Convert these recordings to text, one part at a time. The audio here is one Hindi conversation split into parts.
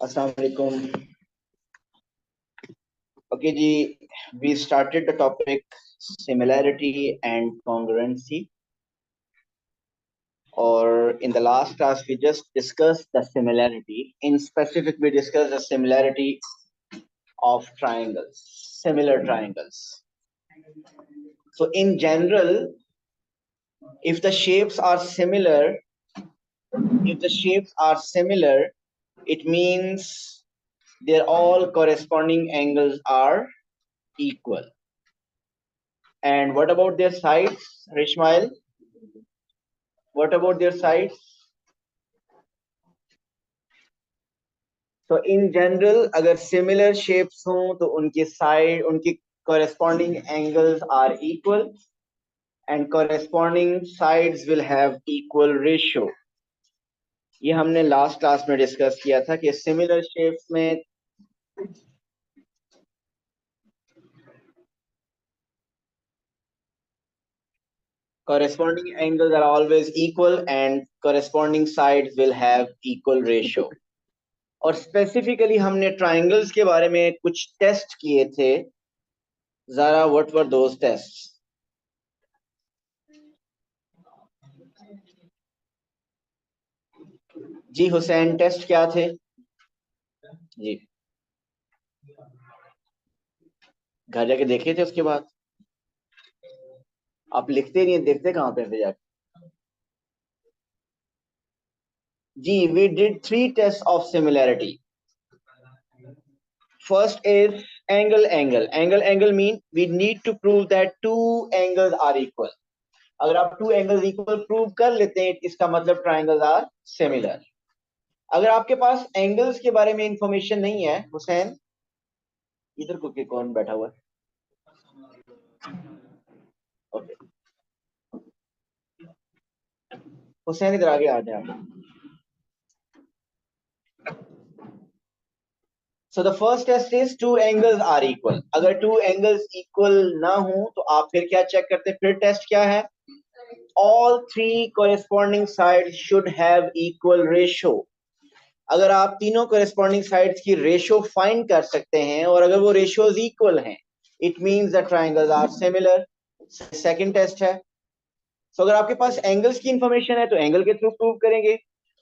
अस्सलाम वालेकुम। ओके जी, we started the topic similarity and congruency, or in the last class we just discussed the similarity. In specific, we discussed the similarity of triangles, similar triangles. So in general, if the shapes are similar, it means their all corresponding angles are equal. And what about their sides, Rishmail? What about their sides? So in general, अगर similar shapes हों तो उनकी side, उनकी corresponding angles are equal and corresponding sides will have equal ratio. ये हमने last class में discuss किया था कि similar shapes में corresponding angles are always equal and corresponding sides will have equal ratio. और स्पेसिफिकली हमने ट्राइंगल्स के बारे में कुछ टेस्ट किए थे. Zara, what were those tests? जी हुसैन, टेस्ट क्या थे? जी घर जाके देखे थे? उसके बाद आप लिखते नहीं, देखते कहाँ पे फिर जाके? जी, we did 3 tests of similarity. First is angle mean we need to prove that two angles are equal. अगर आप two angles equal prove कर लेते हैं, इसका मतलब triangles are similar. अगर आपके पास angles के बारे में information नहीं है, हुसैन इधर को के कौन बैठा हुआ है? ओके, हुसैन इधर आगे आ जाए. So the first test is two angles are equal. अगर two angles equal ना हो तो आप फिर क्या चेक करते हैं? फिर टेस्ट क्या है? All three corresponding sides should have equal ratio. अगर आप तीनों corresponding sides की ratio find कर सकते हैं और अगर वो ratios equal हैं, it means the triangles are similar. Second test है. So अगर आपके पास angles की information है तो angle के through prove करेंगे.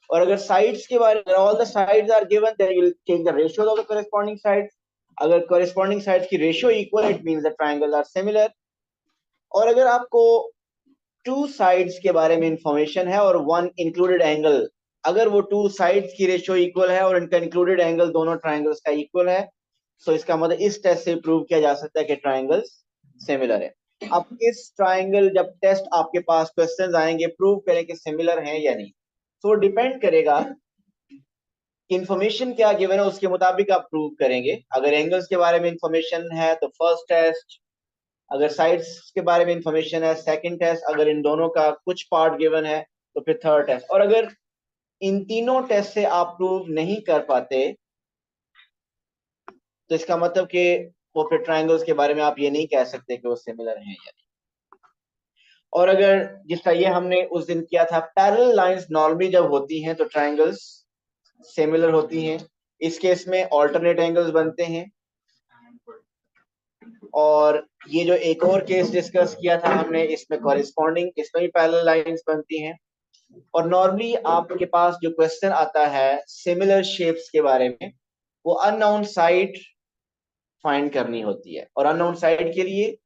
और अगर sides के बारे में all the sides are given, then you will change the ratios of the corresponding sides. अगर corresponding sides की ratio equal, it means the triangles are similar. और अगर आपको टू साइड्स के बारे में इंफॉर्मेशन है और वन इंक्लूडेड एंगल, अगर वो टू साइड्स की रेशियो इक्वल है और इनका इंक्लूडेड एंगल दोनों ट्राइंगल्स का इक्वल है, सो इसका मतलब इस टेस्ट से प्रूव किया जा सकता है कि ट्राइंगल्स सिमिलर है. अब इस ट्राइंगल जब टेस्ट आपके पास क्वेश्चंस आएंगे, प्रूव करें कि सिमिलर हैं या नहीं, तो डिपेंड करेगा इंफॉर्मेशन क्या गिवन है, उसके मुताबिक आप प्रूव करेंगे. अगर एंगल्स के बारे में इंफॉर्मेशन है तो फर्स्ट टेस्ट, अगर साइड्स के बारे में इंफॉर्मेशन है सेकंड टेस्ट, अगर इन दोनों का कुछ पार्ट गिवन है तो फिर थर्ड टेस्ट. और अगर इन तीनों टेस्ट से आप प्रूव नहीं कर पाते तो इसका मतलब कि वो फिर ट्रायंगल्स के बारे में आप ये नहीं कह सकते कि वो सिमिलर हैं या नहीं. और अगर जिस तरह ये हमने उस दिन किया था, पैरेलल लाइंस नॉर्मली जब होती हैं तो ट्रायंगल्स सिमिलर होती हैं. इस केस में ऑल्टरनेट एंगल्स बनते हैं. और ये जो एक और केस डिस्कस किया था हमने, इसमें कॉरेस्पॉन्डिंग, इसमें भी पैरेलल लाइंस बनती हैं. और नॉर्मली आपके पास जो क्वेश्चन आता है सिमिलर शेप्स के बारे में, वो अननोन साइड फाइंड करनी होती है. और अननोन साइड के लिए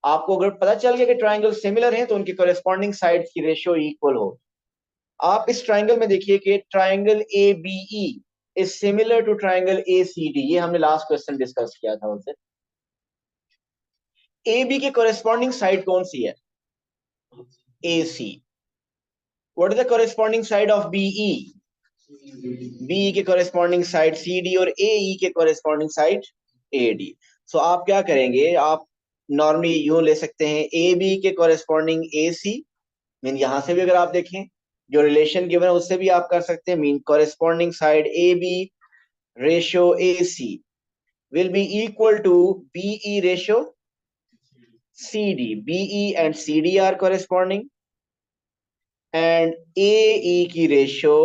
आपको अगर पता चल गया कि ट्रायंगल सिमिलर हैं तो उनकी कॉरेस्पॉन्डिंग साइड्स की रेशियो इक्वल हो. आप इस ट्रायंगल में देखिए कि triangle A B E is similar to triangle A C D. ये हमने लास्ट क्वेश्चन डिस्कस किया था उनसे. ए बी के कॉरेस्पॉन्डिंग साइड कौन सी है? A C. What is the corresponding side of B E? B के कॉरेस्पॉन्डिंग साइड सी डी और ए ई के corresponding side A D. So आप क्या करेंगे, आप नॉर्मली यूं ले सकते हैं ए बी के कॉरेस्पॉन्डिंग ए सी, मीन यहां से भी अगर आप देखें जो रिलेशन गिवन है उससे भी आप कर सकते हैं, mean corresponding side A B ratio A C will be equal to BE ratio CD. BE and CD are corresponding and AE की रेशियो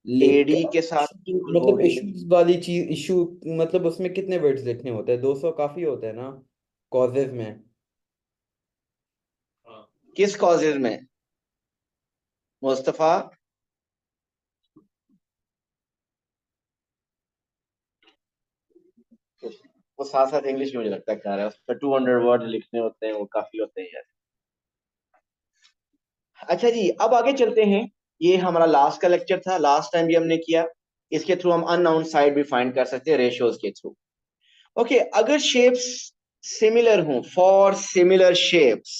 एडी के साथ इक्वल मतलब होगी। इश्यूज वाली चीज, इशू मतलब उसमें कितने वर्ड्स लिखने होते हैं? 200 काफी होते हैं ना कॉजेज में? किस कॉजेज में मुस्तफा? वो साथ साथ इंग्लिश में मुझे लगता है कर रहा है, उस पर 200 वर्ड लिखने होते हैं, वो काफी होते हैं यार। अच्छा जी, अब आगे चलते हैं। ये हमारा लास्ट का लेक्चर था, लास्ट टाइम भी हमने किया। इसके थ्रू हम अननाउन साइड भी फाइंड कर सकते हैं रेशियोज के थ्रू। ओके, अगर शेप्स सिमिलर हों, फॉर सिमिलर शेप्स,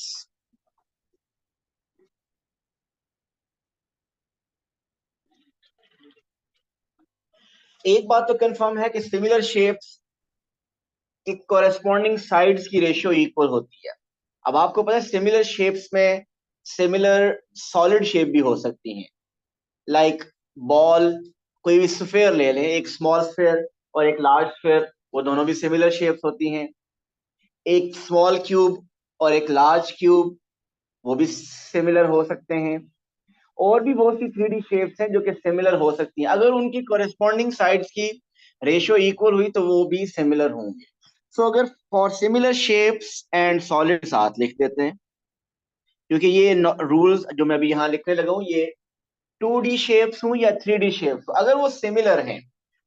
एक बात तो कंफर्म है कि सिमिलर शेप्स की कॉरेस्पॉन्डिंग साइड्स की रेशियो इक्वल होती है। अब आपको पता है सिमिलर शेप्स में सिमिलर सॉलिड शेप भी हो सकती हैं। लाइक बॉल, कोई भी स्फेयर ले लें, एक स्मॉल स्फेयर और एक लार्ज स्फेयर, वो दोनों भी सिमिलर शेप्स होती हैं। एक स्मॉल क्यूब और एक लार्ज क्यूब, वो भी सिमिलर हो सकते हैं। और भी बहुत सी 3D शेप्स हैं जो कि सिमिलर हो सकती हैं, अगर उनकी कॉरेस्पॉन्डिंग साइड्स की रेशियो इक्वल हुई तो वो भी सिमिलर होंगे। सो अगर for similar shapes and solid साथ लिख देते हैं, क्योंकि ये रूल्स जो मैं अभी यहाँ लिखने लगा हूँ, ये 2D शेप्स हूँ या 3D शेप्स हो, अगर वो सिमिलर हैं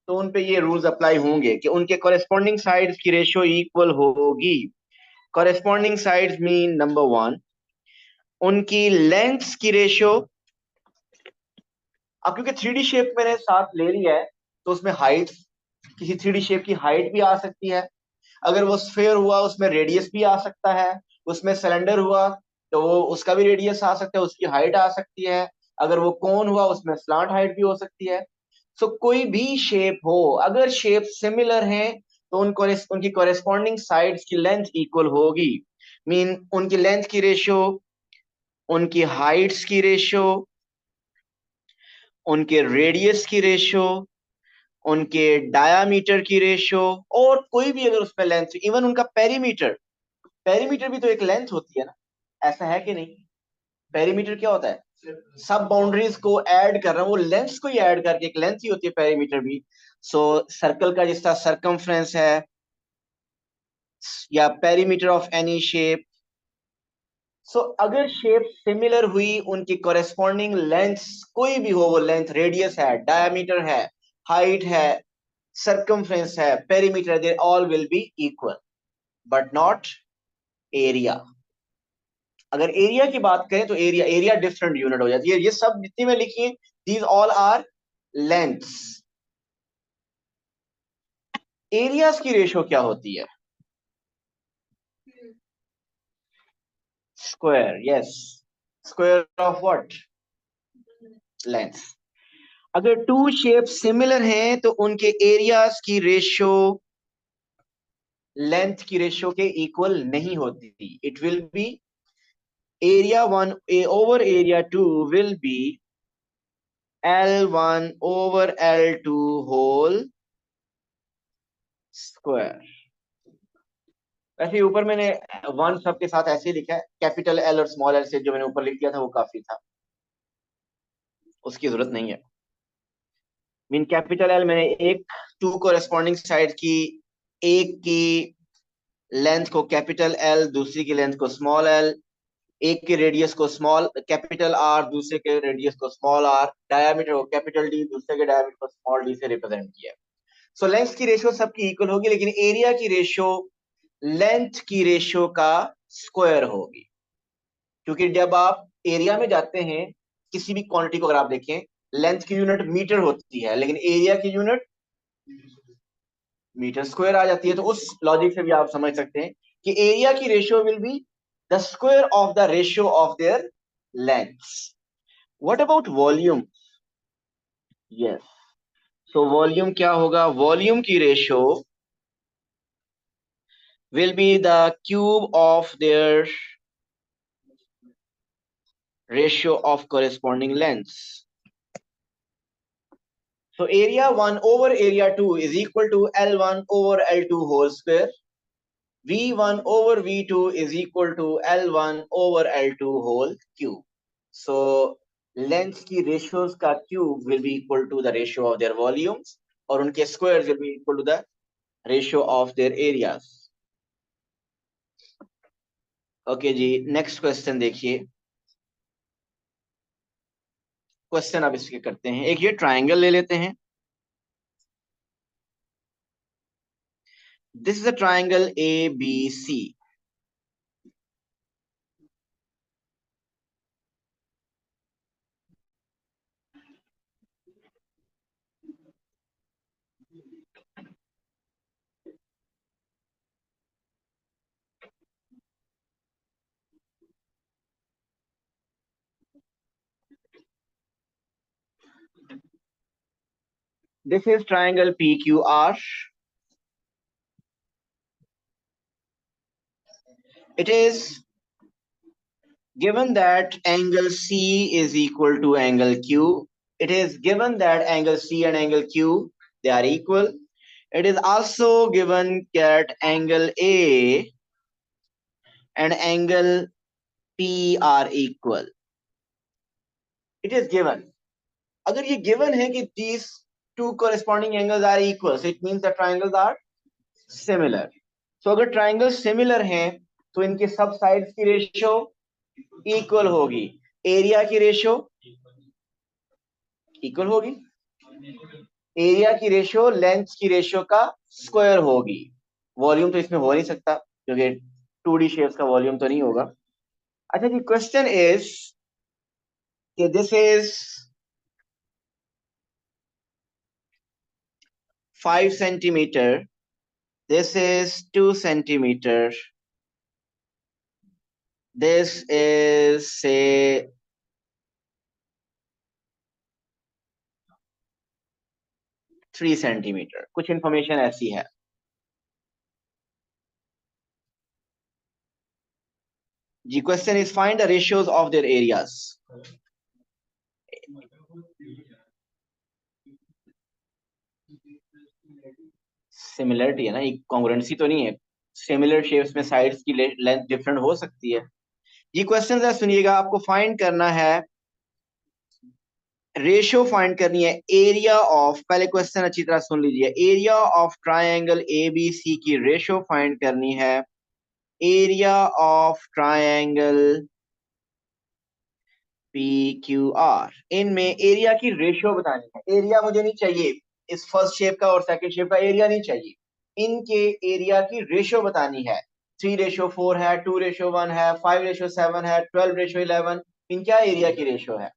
तो उन पे ये रूल्स अप्लाई होंगे कि उनके कॉरेस्पॉन्डिंग साइड्स की रेशियो इक्वल होगी। Corresponding sides mean number one, उनकी लेंथ्स की रेशियो। अब क्योंकि 3D शेप मैंने साथ ले लिया है, तो उसमें हाइट, किसी 3D शेप की हाइट भी आ सकती है। अगर वो स्फेयर हुआ उसमें रेडियस भी आ सकता है। उसमें सिलेंडर हुआ तो वो उसका भी रेडियस आ सकता है, उसकी हाइट आ सकती है। अगर वो कोन हुआ उसमें स्लांट हाइट भी हो सकती है। सो कोई भी शेप हो, अगर शेप सिमिलर हैं तो उनकी कॉरेस्पॉन्डिंग साइड्स की लेंथ इक्वल होगी। मीन उनकी लेंथ की रेशियो, उनकी हाइट्स की रेशियो, उनके रेडियस की रेशियो, उनके डायामीटर की रेशियो, और कोई भी अगर उसमें लेंथ, इवन उनका पेरीमीटर, पेरीमीटर भी तो एक लेंथ होती है ना, ऐसा है कि नहीं? पेरीमीटर क्या होता है? सब बाउंड्रीज को ऐड कर रहा हूँ, वो लेंथ्स को ही ऐड करके एक लेंथ ही होती है पेरीमीटर भी। सो सर्कल का जिस तरह सरकमफ्रेंस है, या पेरीमीटर ऑफ एनी शेप। सो अगर शेप सिमिलर हुई, उनकी कॉरेस्पॉन्डिंग लेंथ्स कोई भी हो, वो लेंथ, रेडियस है, डायमीटर है, हाइट है, सरकमफ्रेंस है, perimeter, they all will be equal, but not area. अगर एरिया की बात करें तो एरिया एरिया डिफरेंट यूनिट हो जाती है। ये सब जितनी में लिखी है, these all are lengths. Areas की रेशियो क्या होती है? Square, yes. Square of what? Length. अगर टू शेप सिमिलर हैं तो उनके एरियाज की रेशियो लेंथ की रेशियो के इक्वल नहीं होती। It will be area one over area two will be L1 over L2 whole square. वैसे ऊपर मैंने वन सब के साथ ऐसे ही लिखा है, कैपिटल एल और स्मॉल एल से जो मैंने ऊपर लिख दिया था वो काफी था, उसकी जरूरत नहीं है। मीन कैपिटल एल मैंने एक, टू कोरेस्पॉन्डिंग साइड की, एक की लेंथ को कैपिटल एल, दूसरी की लेंथ को स्मॉल एल, एक के रेडियस को स्मॉल कैपिटल आर, दूसरे के रेडियस को स्मॉल आर, डायमीटर को कैपिटल डी, दूसरे के डायमीटर को स्मॉल डी से रिप्रेजेंट किया। सो लेंथ की रेशियो सबकी इक्वल होगी, लेकिन एरिया की रेशियो लेंथ की रेशियो का स्क्वायर होगी। क्योंकि जब आप एरिया में जाते हैं, किसी भी क्वांटिटी को अगर आप देखें, लेंथ की यूनिट मीटर होती है, लेकिन एरिया की यूनिट मीटर स्क्वायर आ जाती है। तो उस लॉजिक से भी आप समझ सकते हैं कि एरिया की ratio will be the square of the ratio of there lengths. What about volume? Yes. So volume क्या होगा? वॉल्यूम की ratio will be the cube of their ratio of corresponding lengths. So area 1 over area 2 is equal to L1 over L2 whole square. V1 over V2 is equal to L1 over L2 whole cube. So length की रेशियोज का cube will be equal to the ratio of their volumes और उनके square will be equal to the ratio of their areas. Okay जी, नेक्स्ट क्वेश्चन देखिए। क्वेश्चन अब इसके करते हैं। एक ये ट्राइंगल ले लेते हैं। This is a triangle A B C. This is triangle PQR. It is given that angle C is equal to angle Q. It is given that angle C and angle Q, they are equal. It is also given that angle A and angle P are equal. It is given. अगर ये given है कि these two corresponding angles are equal, so it means the triangles are similar. So अगर triangles similar हैं तो इनके सब sides की ratio equal होगी, एरिया की रेशियो इक्वल होगी, एरिया की रेशियो लेंथ की रेशियो का स्क्वायर होगी। वॉल्यूम तो इसमें हो नहीं सकता क्योंकि 2D शेप्स का वॉल्यूम तो नहीं होगा। अच्छा जी, क्वेश्चन इज कि this is 5 centimetre, this is 2 centimetre, this is से 3 सेंटीमीटर। कुछ इंफॉर्मेशन ऐसी है जी। Question is find the ratios of their areas. Similarity है ना, एक कॉन्ग्रुएंसी तो नहीं है। सिमिलर शेप्स में साइड्स की लेंथ डिफरेंट हो सकती है। ये क्वेश्चन जरा सुनिएगा, आपको फाइंड करना है, रेशियो फाइंड करनी है एरिया ऑफ। पहले क्वेश्चन अच्छी तरह सुन लीजिए। Area of triangle A B C की रेशियो फाइंड करनी है। Area of triangle P Q R, इनमें एरिया की रेशियो बतानी है। एरिया मुझे नहीं चाहिए इस फर्स्ट शेप का और सेकंड शेप का, एरिया नहीं चाहिए। इनके एरिया की रेशियो बतानी है। 3:4 है, 2:1 है, 5:7 है, 12:11। इनका एरिया की रेशियो है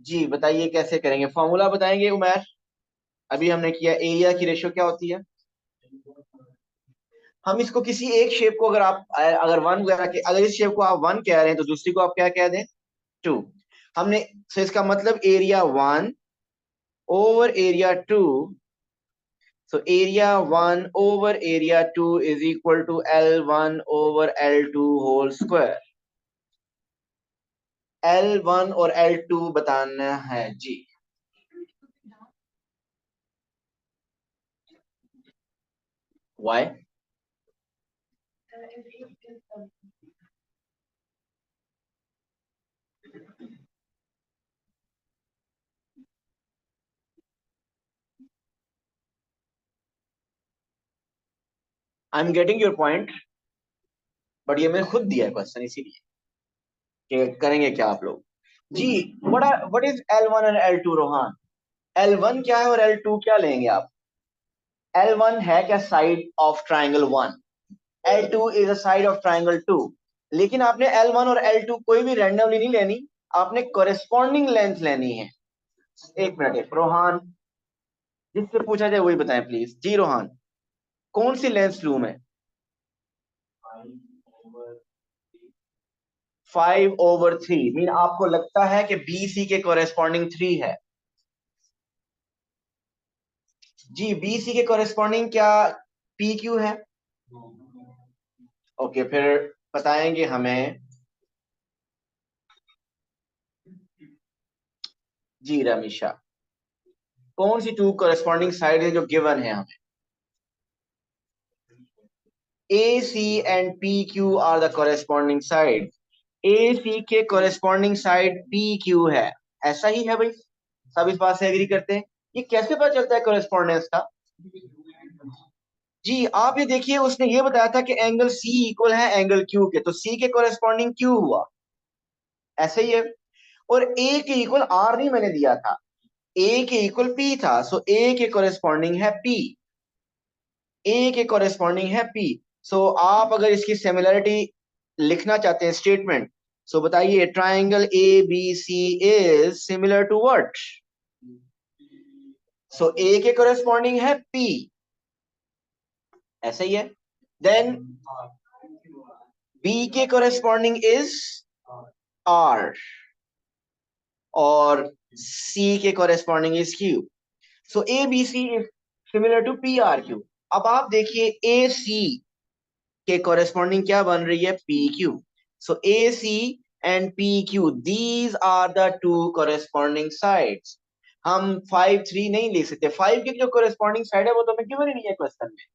जी। बताइए कैसे करेंगे, फॉर्मूला बताएंगे उमर। अभी हमने किया एरिया की रेशियो क्या होती है। हम इसको किसी एक शेप को अगर आप अगर वन वगैरह के, अगर इस शेप को आप वन कह रहे हैं तो दूसरी को आप क्या कह दें, टू। हमने, तो इसका मतलब area one over area two, so area 1 over area 2 is equal to L1 over L2 whole square। L1 और L2 बताना है जी। Why? I'm getting your point, but ये मैंने खुद दिया है क्वेश्चन इसीलिए कि करेंगे क्या आप लोग जी। व्हाट इज L1 और L2 रोहान? L1 क्या है और L2 क्या लेंगे आप? L1 है क्या side of triangle 1, L2 is a side of triangle 2। लेकिन आपने L1 और L2 कोई भी रैंडमली नहीं लेनी, आपने कोरेस्पॉन्डिंग लेंथ लेनी है। एक मिनट, एक रोहान, जिससे पूछा जाए वही बताएं प्लीज जी। रोहान, कौन सी लेंथ लूं मैं? 5/3 मीन आपको लगता है कि बी सी के कोरेस्पॉन्डिंग 3 है जी। बी सी के कोरेस्पॉन्डिंग क्या पी क्यू है? ओके, फिर बताएंगे हमें जी। रमीशा, कौन सी टू कोरेस्पॉन्डिंग साइड है जो गिवन है हमें? AC and PQ are the corresponding side. AC के corresponding side PQ है, ऐसा ही है भाई, सब इस बात से एग्री करते हैं। ये कैसे पता चलता है correspondence का? जी आप ये देखिए, उसने ये बताया था कि एंगल C इक्वल है एंगल Q के, तो C के corresponding Q हुआ, ऐसे ही है। और A के इक्वल R नहीं मैंने दिया था, A के इक्वल P था, सो A के corresponding है P, A के corresponding है P। सो आप अगर इसकी सिमिलरिटी लिखना चाहते हैं स्टेटमेंट, सो बताइए triangle ABC is similar to what? So A के corresponding है P, ऐसा ही है। देन B के corresponding इज R और C के corresponding is Q। So ABC is similar to PRQ। अब आप देखिए AC के corresponding क्या बन रही है? PQ। So AC and PQ, these are the two corresponding sides। हम 5 3 नहीं लिख सकते, 5 की जो corresponding side है वो तो हमें गिवन ही नहीं है क्वेश्चन में।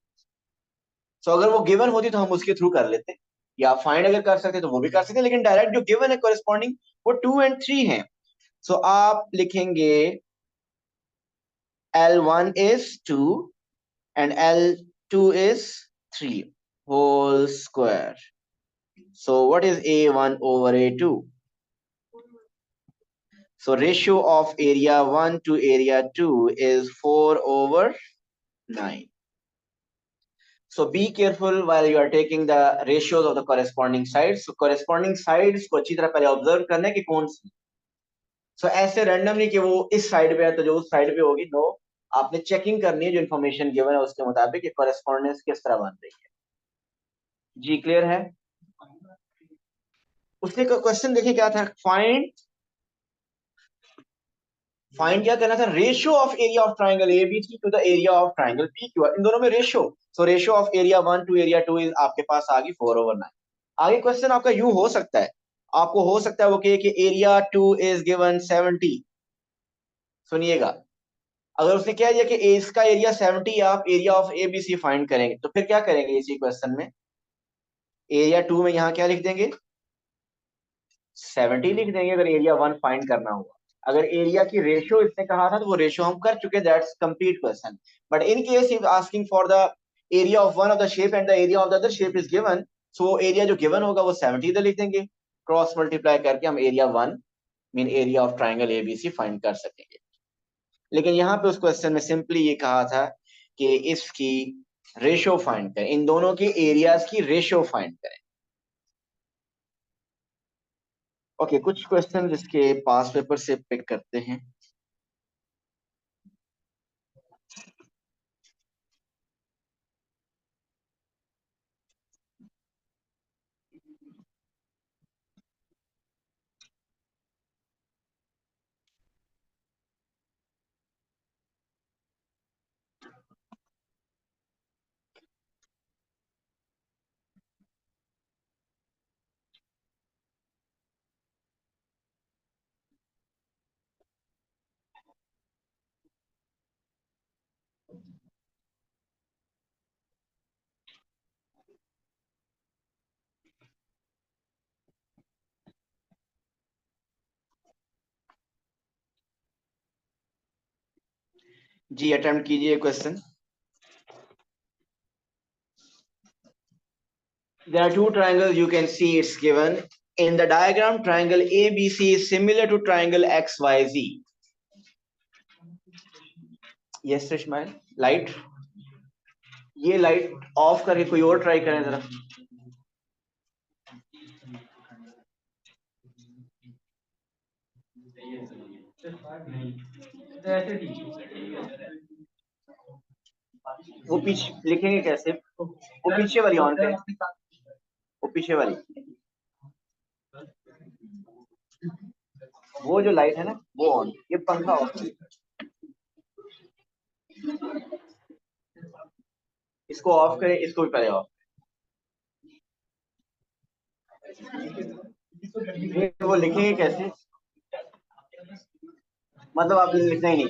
So अगर वो गिवन होती तो हम उसके थ्रू कर लेते, या फाइंड अगर कर सकते तो वो भी कर सकते, लेकिन डायरेक्ट जो गिवन है corresponding वो 2 and 3 है। So आप लिखेंगे L1 is 2 and L2 is 3 whole square। So what is A1 over A2? So ratio of area 1 to area 2 is 4 over 9। So be careful while you are taking the ratios of the corresponding sides। So corresponding sides को अच्छी तरह पहले ऑब्जर्व करना है कि कौन सी। So ऐसे रैंडमली कि वो इस साइड पे है तो जो उस साइड पे होगी, नो, आपने चेकिंग करनी है जो इन्फॉर्मेशन गिवन है उसके मुताबिक कि कॉरेस्पॉन्डेंस किस तरह बन रही है। जी क्लियर है? उसने क्वेश्चन देखिए क्या था, फाइंड क्या करना था? Ratio of area of triangle ABC to the area of triangle PQ. इन दोनों में ratio, so ratio of area 1 to area 2 is आपके पास आ गई 4 over 9। आगे क्वेश्चन आपका यूं हो सकता है, आपको हो सकता है वो कहे कि एरिया 2 इज गिवन 70। सुनिएगा, अगर उसने कह दिया कि इसका एरिया 70, आप एरिया ऑफ एबीसी फाइंड करेंगे, तो फिर क्या करेंगे इसी क्वेश्चन में? एरिया 2 में यहां क्या लिख देंगे? 70 लिख देंगे अगर एरिया 1 फाइंड करना हुआ। अगर एरिया की रेशियो इसने कहा था तो वो रेशियो हम कर चुके, that's complete question. But in case if asking for the area of one of the shape and the area of the other shape is given, so area जो गिवन होगा वो 70 इधर लिख देंगे, क्रॉस मल्टीप्लाई करके हम area 1 mean area of triangle ABC find कर सकेंगे। लेकिन यहाँ पे उस क्वेश्चन में सिंपली ये कहा था कि इसकी रेशियो फाइंड करें, इन दोनों के एरियाज की रेशियो फाइंड करें। ओके, कुछ क्वेश्चन जिसके पास पेपर से पिक करते हैं। जी अटेम्प्ट कीजिए question. There are two triangles, you can see it's given in the diagram. Triangle ABC is similar to triangle XYZ। Yes Ishmael, light, ये लाइट ऑफ करके कोई और ट्राई करें जरा। वो पीछे लिखेंगे कैसे? वो पीछे वाली ऑन करें, वो पीछे वाली, वो जो लाइट है ना वो ऑन, ये पंखा ऑफ, इसको ऑफ करें, इसको भी पहले ऑफ। वो लिखेंगे कैसे? मतलब आप लिखना ही नहीं,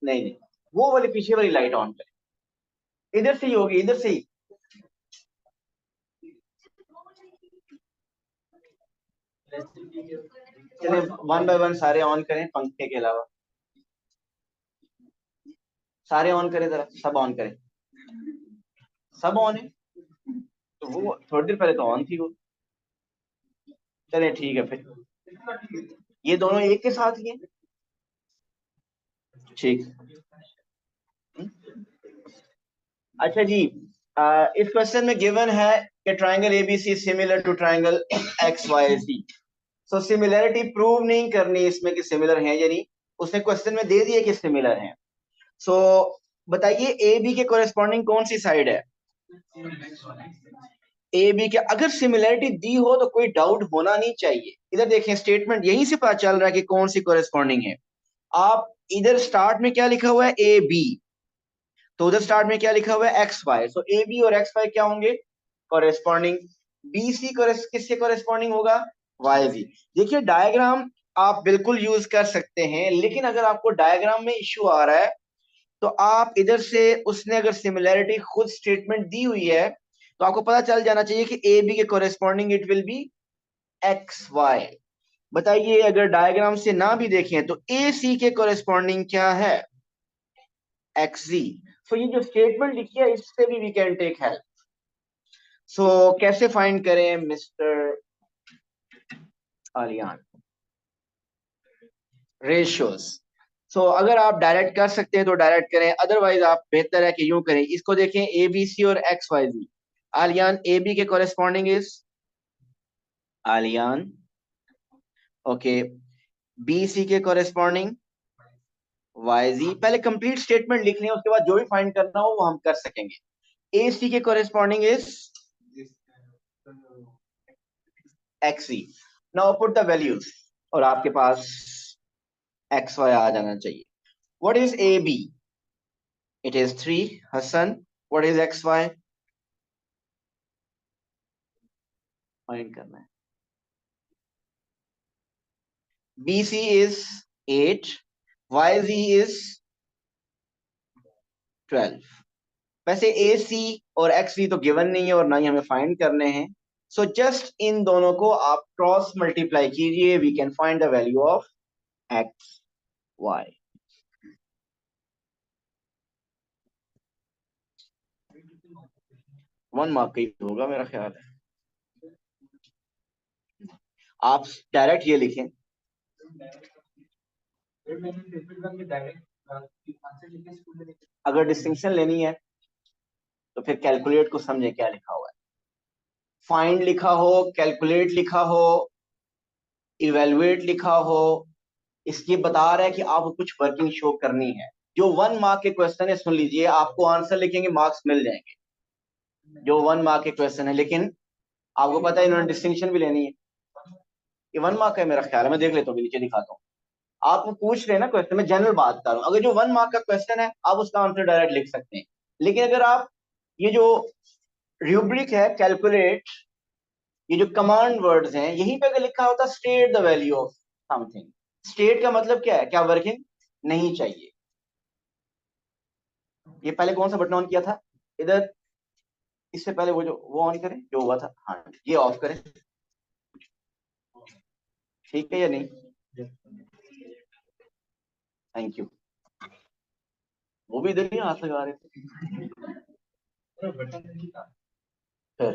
नहीं नहीं, वो वाली पीछे वाली लाइट ऑन करें, इधर से ही होगी, इधर से ही, चलिए वन बाय वन सारे ऑन करें, पंखे के अलावा सारे ऑन करें, जरा सब ऑन करें। सब ऑन है तो वो थोड़ी देर पहले तो ऑन थी वो। चलिए ठीक है फिर, ये दोनों एक के साथ ही हैं। ठीक। अच्छा जी, इस क्वेश्चन में गिवन है कि triangle ABC similar to triangle X Y Z. So similarity prove नहीं करनी इसमें कि सिमिलर हैं या नहीं, उसने क्वेश्चन में दे दिया कि सिमिलर हैं। सो बताइए ए बी के कोरेस्पॉन्डिंग कौन सी साइड है? ए बी के अगर सिमिलरिटी दी हो तो कोई डाउट होना नहीं चाहिए। इधर देखें, स्टेटमेंट यहीं से पता चल रहा है कि कौन सी कोरेस्पॉन्डिंग है। आप इधर स्टार्ट में क्या लिखा हुआ है? A B. तो उधर स्टार्ट में क्या लिखा हुआ है? X Y. So A B और एक्स वाई क्या होंगे? कोरेस्पॉन्डिंग। बी सी किससे कोरेस्पॉन्डिंग होगा? Y Z. देखिए डायग्राम आप बिल्कुल यूज कर सकते हैं, लेकिन अगर आपको डायग्राम में इश्यू आ रहा है तो आप इधर से, उसने अगर सिमिलैरिटी खुद स्टेटमेंट दी हुई है तो आपको पता चल जाना चाहिए कि ए बी के corresponding it will be X Y. बताइए अगर डायग्राम से ना भी देखें तो ए सी के कोरेस्पॉन्डिंग क्या है? एक्स जी। सो ये जो स्टेटमेंट लिखी है इससे भी वी कैन टेक हेल्प। सो कैसे फाइंड करें मिस्टर आलियान? रेशियोज। सो अगर आप डायरेक्ट कर सकते हैं तो डायरेक्ट करें, अदरवाइज आप बेहतर है कि यूं करें। इसको देखें, ए बी सी और X Y Z. Aliyan A B के corresponding is Aliyan, okay. B C के कोरेस्पॉन्डिंग वाई जी। पहले कंप्लीट स्टेटमेंट लिख लें, उसके बाद जो भी फाइंड करना हो वो हम कर सकेंगे। ए सी के corresponding is X Z. Now put the values और आपके पास एक्स वाई आ जाना चाहिए। What is A B? It is 3। Hasan, what is X Y? Find करना है। BC is 8, YZ is 12। वैसे AC और XV तो गिवन नहीं है और ना ही हमें फाइंड करने हैं। सो जस्ट इन दोनों को आप क्रॉस मल्टीप्लाई कीजिए, we can find the value of X Y. 1 mark का ही होगा मेरा ख्याल है। आप डायरेक्ट ये लिखें। अगर डिस्टिंक्शन लेनी है तो फिर कैलकुलेट को समझे क्या लिखा हुआ है। फाइंड लिखा हो, कैलकुलेट लिखा हो, इवेलुएट लिखा हो, इसकी बता रहा है कि आपको कुछ वर्किंग शो करनी है। जो 1 मार्क के क्वेश्चन है, सुन लीजिए, आपको आंसर लिखेंगे मार्क्स मिल जाएंगे, जो 1 मार्क के क्वेश्चन है। लेकिन आपको पता है इन्होंने डिस्टिंक्शन भी लेनी है। ये 1 मार्क का है मेरा ख्याल है, मैं देख लेता हूँ, नीचे दिखाता हूँ। आप पूछ रहे हैं ना क्वेश्चन में, जनरल बात कर रहा हूँ। अगर जो 1 मार्क का क्वेश्चन है आप उसका आंसर डायरेक्ट लिख सकते हैं। लेकिन अगर आप ये जो रूब्रिक है कैलकुलेट, ये जो कमांड वर्ड्स हैं, यहीं पे अगर लिखा होता state the value of something, state का मतलब क्या है? क्या वर्किंग नहीं चाहिए। ये पहले कौन सा बटन ऑन किया था इधर? इससे पहले वो जो वो ऑन करें जो हुआ था, हाँ ये ऑफ करें। ठीक है या नहीं? Thank you. वो भी इधर ही हाथ लगा रहे थे फिर।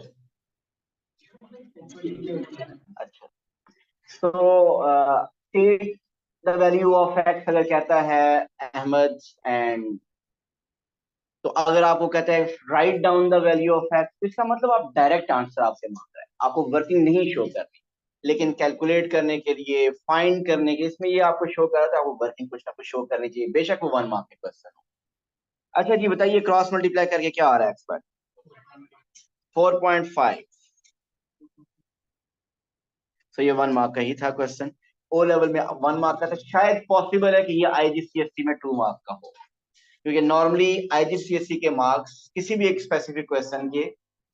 अच्छा, तो take the value of X अगर कहता है अहमद एंड, तो अगर आपको कहता है write down the value of x, तो इसका मतलब आप डायरेक्ट आंसर आपसे मांग रहा है, आपको वर्किंग नहीं शो करनी। लेकिन कैलकुलेट करने के लिए, फाइंड करने के, इसमें ये आपको शो कर रहा था, आपको वर्किंग कुछ ना कुछ शो करनी चाहिए, बेशक वो 1 मार्क के क्वेश्चन हो। अच्छा जी बताइए, क्रॉस मल्टीप्लाई करके क्या आ रहा है एक्स पर? 4.5। तो ये 1 मार्क का ही था क्वेश्चन। ओ लेवल में 1 मार्क का था, शायद पॉसिबल है कि ये आईजीसीएससी में 2 मार्क का हो, क्योंकि नॉर्मली आईजीसीएससी के मार्क्स किसी भी एक स्पेसिफिक क्वेश्चन के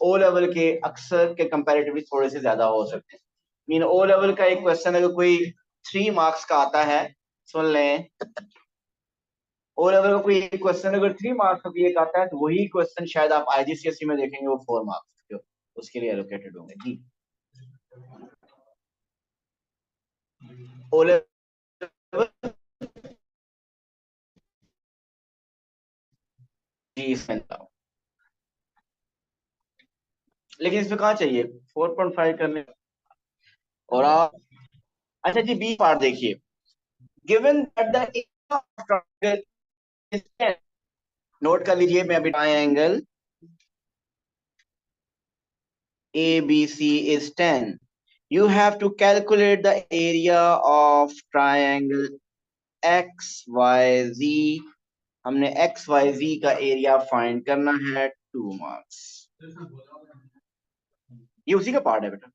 ओ लेवल के अक्सर के कंपैरेटिवली थोड़े से ज्यादा हो सकते हैं। मीन ओ लेवल का एक क्वेश्चन अगर कोई 3 मार्क्स का आता है, सुन लें, ओ लेवल का कोई क्वेश्चन अगर 3 मार्क्स का भी एक आता है तो वही क्वेश्चन शायद आप आईजीसीएससी में देखेंगे वो 4 मार्क्स के उसके लिए एलोकेटेड होंगे जी। ओ लेवल जी इसमें था। लेकिन इसमें कहाँ चाहिए 4.5 करने। और आप अच्छा जी बी पार्ट देखिए, given that the triangle is 10, note कर लीजिए मैं अभी triangle ABC is 10, you have to calculate the area of triangle XYZ। हमने XYZ का एरिया फाइंड करना है, 2 मार्क्स। ये उसी का पार्ट है बेटा।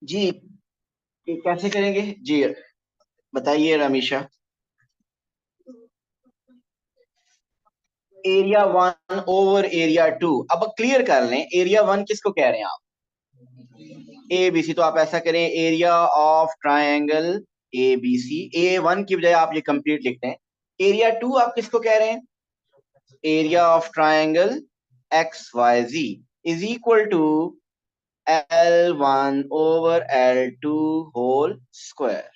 जी ये कैसे करेंगे जी, बताइए रमीशा। एरिया 1 ओवर एरिया 2, अब क्लियर कर लें एरिया 1 किसको कह रहे हैं आप, ABC। तो आप ऐसा करें area of triangle ABC, A1 की बजाय आप ये कंप्लीट लिखते हैं। एरिया 2 आप किसको कह रहे हैं, area of triangle XYZ is equal to L1 over L2 whole square.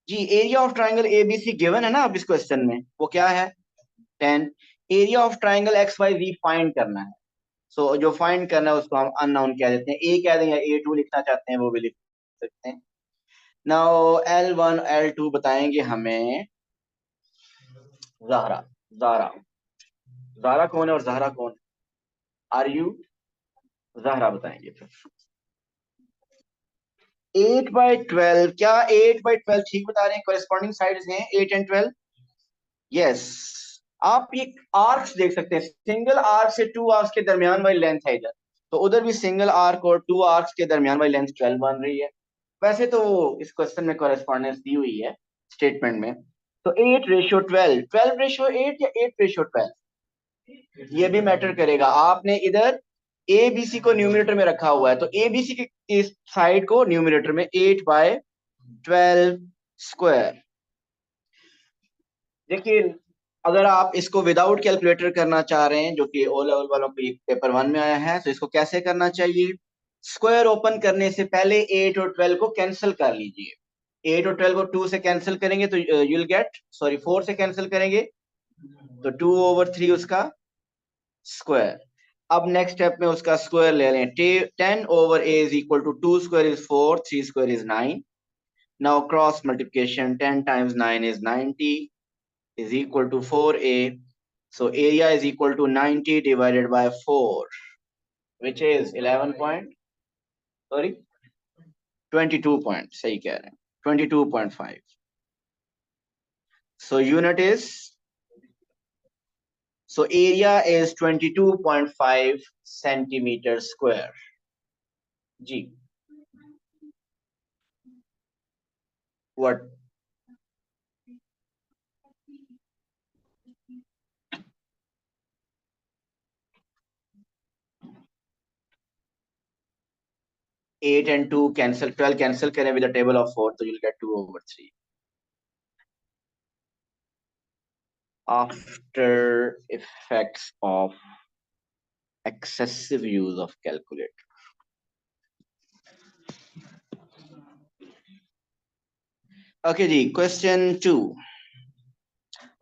जी area of triangle ABC given है ना अब इस क्वेश्चन में, वो क्या है 10। Area of triangle XYZ find करना है। सो जो फाइंड करना है उसको हम अननोन कह देते हैं, ए कह दें या A2 लिखना चाहते हैं वो भी लिख सकते हैं। नाउ L1 L2 बताएंगे हमें ज़हरा। ज़ारा, ज़ारा कौन है और ज़हरा कौन है, आर यू, ज़हरा बताएंगे फिर। 8/12, क्या 8/12 ठीक बता रहे हैं, कॉरेस्पॉन्डिंग साइड्स हैं 8 और 12। यस, आप ये आर्क्स देख सकते हैं, सिंगल आर्क से 2 आर्क्स के दरमियान वाली लेंथ है इधर, तो उधर भी सिंगल आर्क और 2 आर्क्स के दरमियान वाली लेंथ 12 बन रही है। वैसे तो इस क्वेश्चन में कॉरेस्पॉन्डेंस दी हुई है स्टेटमेंट में। तो 8/12, 12/8 या 8/12, ये भी मैटर करेगा। आपने इधर ABC को न्यूमरेटर में रखा हुआ है, तो ABC की इस साइड को न्यूमरेटर में 8/12 स्क्वायर। देखिए अगर आप इसको विदाउट कैलकुलेटर करना चाह रहे हैं, जो कि ओ लेवल वालों को पेपर 1 में आया है, तो इसको कैसे करना चाहिए, स्क्वायर ओपन करने से पहले 8 और 12 को कैंसिल कर लीजिए। 8 और 12 को 2 से कैंसिल करेंगे तो यू विल गेट, सॉरी 4 से कैंसिल करेंगे तो 2/3 उसका स्क्वायर। अब नेक्स्ट स्टेप में उसका स्क्वायर ले लें, 10/A is equal to 2 square is 4, 3 square is 9। Now cross multiplication, 10 times 9 is 90 is equal to 4A. So area is equal to 90 divided by 4, which is 11 point, sorry, 22 point, सही कह रहे हैं, 22.5. So unit is, so area is 22.5 centimeter square. जी, what? Eight and 2 cancel, 12 cancel करें with the table of 4, so you'll get 2/3. After effects of excessive use of calculator. Okay जी, क्वेश्चन 2।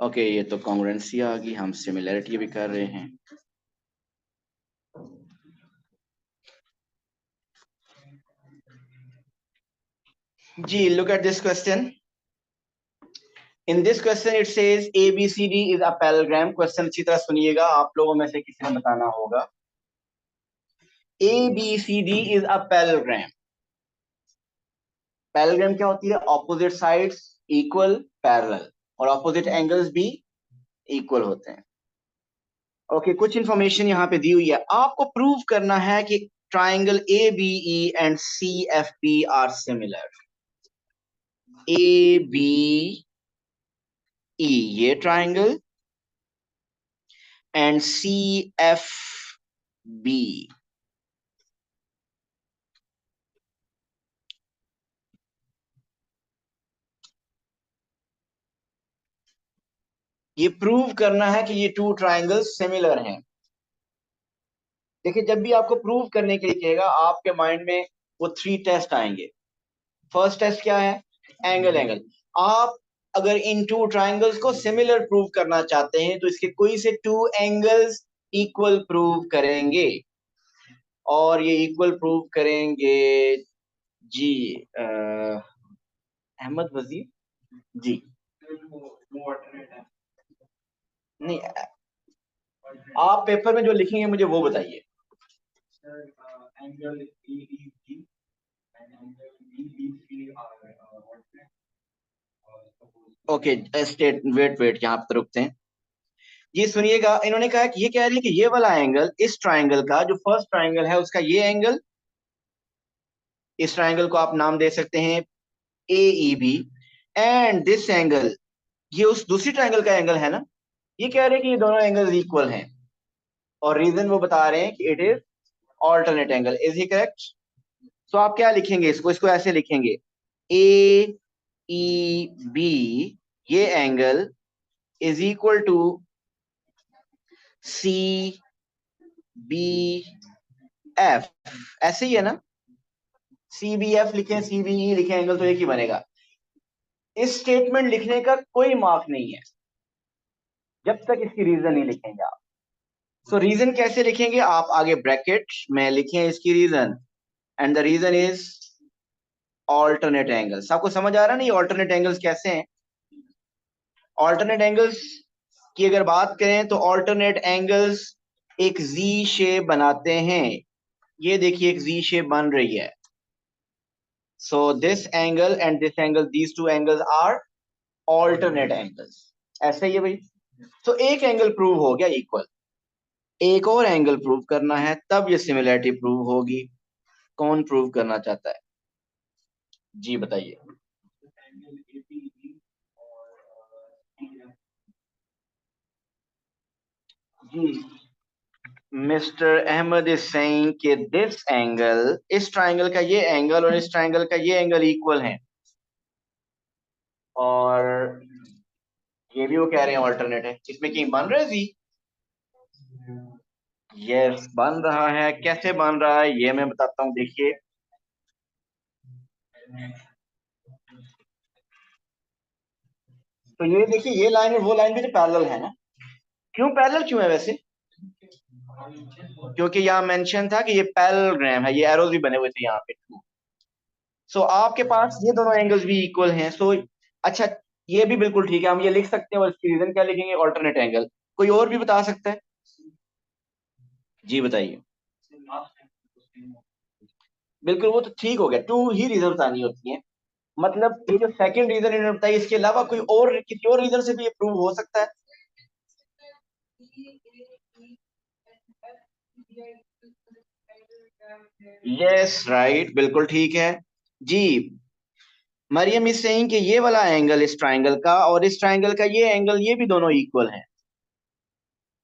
ओके ये तो कॉन्ग्रुएंसी आ गई, हम सिमिलैरिटी भी कर रहे हैं। जी look at this question. In this question it says ABCD is a parallelogram. Question अच्छी तरह सुनिएगा, आप लोगों में से किसी ने बताना होगा। ABCD is a parallelogram. Parallelogram क्या होती है, ऑपोजिट साइड्स इक्वल पैरेलल, और ऑपोजिट एंगल्स भी इक्वल होते हैं। ओके कुछ इंफॉर्मेशन यहाँ पे दी हुई है, आपको प्रूव करना है कि triangle ABE and CFB are similar. ABE ये ट्राइंगल एंड CFB, ये प्रूव करना है कि ये टू ट्राइंगल्स सिमिलर हैं। देखिए, जब भी आपको प्रूव करने के लिए कहेगा, आपके माइंड में वो 3 टेस्ट आएंगे। फर्स्ट टेस्ट क्या है? Angle angle. आप अगर इन टू ट्राइंगल्स को सिमिलर प्रूव करना चाहते हैं तो इसके कोई से 2 एंगल्स इक्वल प्रूव करेंगे, और ये इक्वल प्रूव करेंगे जी अहमद वजीर जी। नहीं, आप पेपर में जो लिखेंगे मुझे वो बताइए। ओके, स्टेट वेट वेट यहाँ पर रुकते हैं। ये सुनिएगा, इन्होंने कहा कि ये कह रही है कि ये वाला एंगल इस ट्राइंगल का, जो फर्स्ट ट्राइंगल है उसका ये एंगल, इस ट्राइंगल को आप नाम दे सकते हैं A E B, and this angle, ये उस दूसरी ट्राइंगल का एंगल है ना। ये कह रहे हैं कि ये दोनों एंगल्स इक्वल हैं, और रीजन वो बता रहे हैं कि it is alternate angle. Is ही करेक्ट? तो आप क्या लिखेंगे इसको? इसको ऐसे लिखेंगे, ए ई बी, ये angle is equal to C B F. ऐसे ही है ना? सी बी एफ लिखें, सी बी ई लिखें, एंगल तो एक ही बनेगा। इस स्टेटमेंट लिखने का कोई मार्क नहीं है जब तक इसकी रीजन नहीं लिखेंगे आप। सो रीजन कैसे लिखेंगे? आप आगे ब्रैकेट में लिखें इसकी reason, and the reason is alternate angles. आपको समझ आ रहा है ना ये ऑल्टरनेट एंगल्स कैसे हैं? ऑल्टरनेट एंगल्स की अगर बात करें तो ऑल्टरनेट एंगल्स एक जी शेप बनाते हैं। ये देखिए, एक जी शेप बन रही है। So this angle and this angle, these two angles are alternate angles. ऐसा ही है भाई। तो एक एंगल प्रूव हो गया इक्वल, एक और एंगल प्रूव करना है, तब ये सिमिलरिटी प्रूव होगी। कौन प्रूव करना चाहता है? जी बताइए। जी, मिस्टर अहमद इज सेइंग कि दिस एंगल, इस ट्राइंगल का ये एंगल और इस ट्राइंगल का ये एंगल इक्वल है, और ये भी वो कह रहे हैं ऑल्टरनेट है। इसमें कहीं बन रहा है जी? यस, बन रहा है। कैसे बन रहा है ये मैं बताता हूँ, देखिए। तो ये देखिए, ये लाइन और वो लाइन भी तो पैरेलल है ना। क्यों पैरेलल क्यों है वैसे? क्योंकि यहाँ मेंशन था कि ये पैरेललोग्राम है, ये एरोज भी बने हुए थे यहाँ पे। सो आपके पास ये दोनों एंगल्स भी इक्वल हैं। सो अच्छा, ये भी बिल्कुल ठीक है, हम ये लिख सकते हैं। और इसकी रीजन क्या लिखेंगे? Alternate angle. कोई और भी बता सकता है? जी बताइए। बिल्कुल, वो तो ठीक हो गया, 2 ही रीजन आनी होती हैं। मतलब ये जो सेकंड रीजन इन्होंने बताया, इसके अलावा कोई और किसी और रीजन से भी ये प्रूव हो सकता है? यस राइट, बिल्कुल ठीक है जी। मरियम इज सेइंग कि ये वाला एंगल इस ट्राइंगल का और इस ट्राइंगल का ये एंगल, ये भी दोनों इक्वल हैं।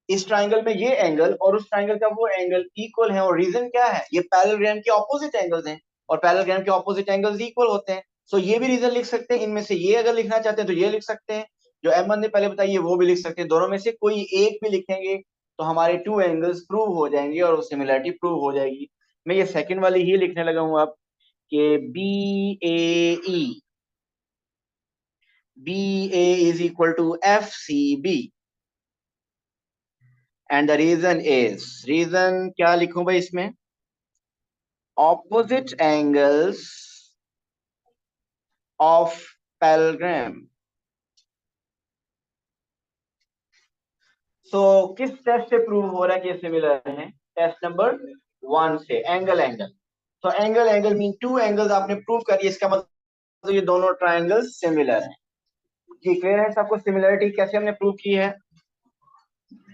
इस ट्राइंगल में ये एंगल और उस ट्राइंगल का वो एंगल इक्वल है, और रीजन क्या है? ये पैरेललोग्राम के ऑपोजिट एंगल्स हैं, और पैरेललोग्राम के ऑपोजिट एंगल्स इक्वल होते हैं। सो ये भी रीजन लिख सकते हैं। इनमें से ये अगर लिखना चाहते हैं तो ये लिख सकते हैं, जो अहमद ने पहले बताई है वो भी लिख सकते हैं। दोनों में से कोई एक भी लिखेंगे तो हमारे 2 एंगल्स प्रूव हो जाएंगे और सिमिलरिटी प्रूव हो जाएगी। मैं ये सेकंड वाली ही लिखने लगा हूं अब, कि BA is equal to FCB, and the reason is, reason क्या लिखूं भाई इसमें? opposite angles of parallelogram। सो किस टेस्ट से प्रूव हो रहा है कि ये सिमिलर है? टेस्ट नंबर 1 से, एंगल एंगल। तो एंगल एंगल मीन 2 एंगल्स आपने प्रूव कर दिए, इसका मतलब ये दोनों ट्राइंगल्स सिमिलर हैं। जी क्लियर है सबको? सिमिलरिटी कैसे हमने प्रूव की है?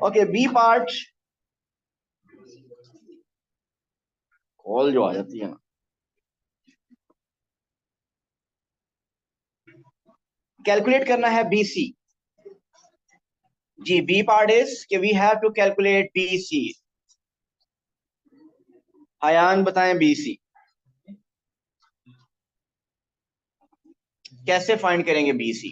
Okay, B part. कॉल जो आ जाती है ना, कैलकुलेट करना है BC। जी, बी पार्ट इज कि we have to calculate BC। Ayan बताएं BC कैसे फाइंड करेंगे? BC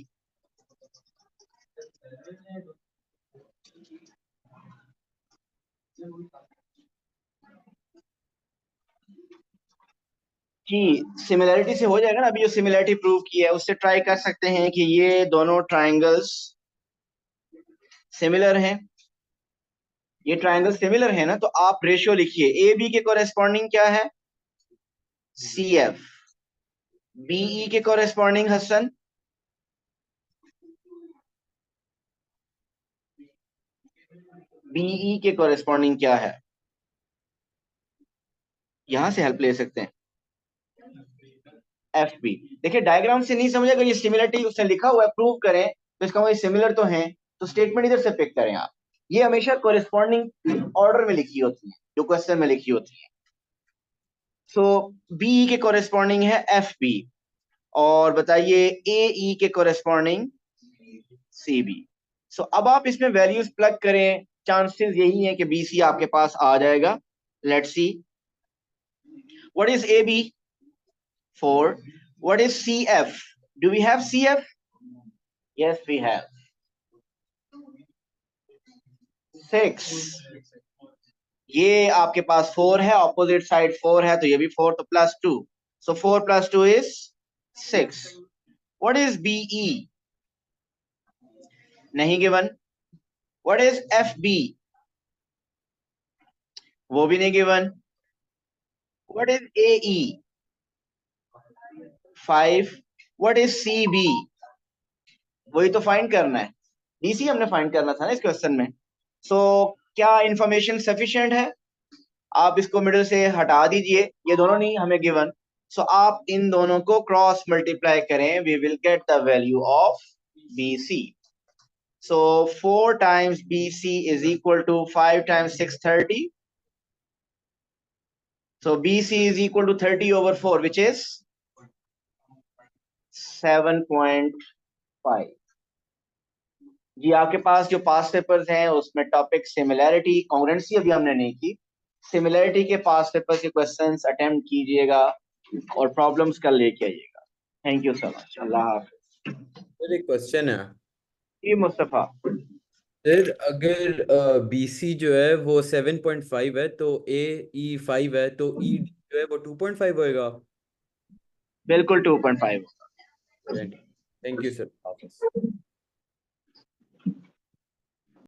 कि सिमिलैरिटी से हो जाएगा ना, अभी जो सिमिलैरिटी प्रूव की है उससे ट्राई कर सकते हैं कि ये दोनों ट्राइंगल्स सिमिलर हैं। ये ट्राइंगल सिमिलर है ना, तो आप रेशियो लिखिए, ए बी के कोरेस्पॉन्डिंग क्या है, सी एफ। बीई के कोरेस्पॉन्डिंग हसन, बीई के कोरेस्पॉन्डिंग क्या है, यहां से हेल्प ले सकते हैं, एफ बी। देखिए डायग्राम से नहीं समझ, अगर ये सिमिलरिटी उसने लिखा हुआ है प्रूव करें तो इसका मतलब सिमिलर तो है, तो स्टेटमेंट इधर से पिक करें आप। ये हमेशा कोरेस्पॉन्डिंग ऑर्डर में लिखी होती है जो क्वेश्चन में लिखी होती है। सो बीई के कोरेस्पॉन्डिंग है एफ बी, और बताइए ए ई के कोरेस्पॉन्डिंग सी बी। सो अब आप इसमें वैल्यूज प्लग करें, चांसेस यही है कि बी सी आपके पास आ जाएगा। Let's see, what is A B, 4। What is C F, do we have C F, yes we have 6। ये आपके पास 4 है, ऑपोजिट साइड 4 है, तो ये भी 4, तो +2, so 4 + 2 is 6। What is B, E given. What is F B, वो भी नहीं given. What is A E, 5। What is C B, वही तो फाइंड करना है, डीसी हमने फाइंड करना था ना इस क्वेश्चन में। सो क्या इंफॉर्मेशन सफिशिएंट है, आप इसको मिडिल से हटा दीजिए, ये दोनों नहीं हमें गिवन। सो आप इन दोनों को क्रॉस मल्टीप्लाई करें, we will get the value of BC। So 4 times BC is equal to 5 times 6, 30। So BC is equal to 30/4, which is 7.5। जी आपके पास जो पास पेपर्स हैं उसमें टॉपिक सिमिलैरिटी, कांग्रुएंसी अभी हमने नहीं की, सिमिलैरिटी के पास पेपर के क्वेश्चंस अटेम्प्ट कीजिएगा और प्रॉब्लम्स कल लेके आइएगा। Thank you so much, Allah Hafiz. Sir एक क्वेश्चन है। जी मुस्तफा। सर अगर बीसी जो है वो 7.5 है तो ए ई 5 है तो ई जो है वो 2.5 होएगा। बिल्कुल 2.5। Thank you sir, Hafiz.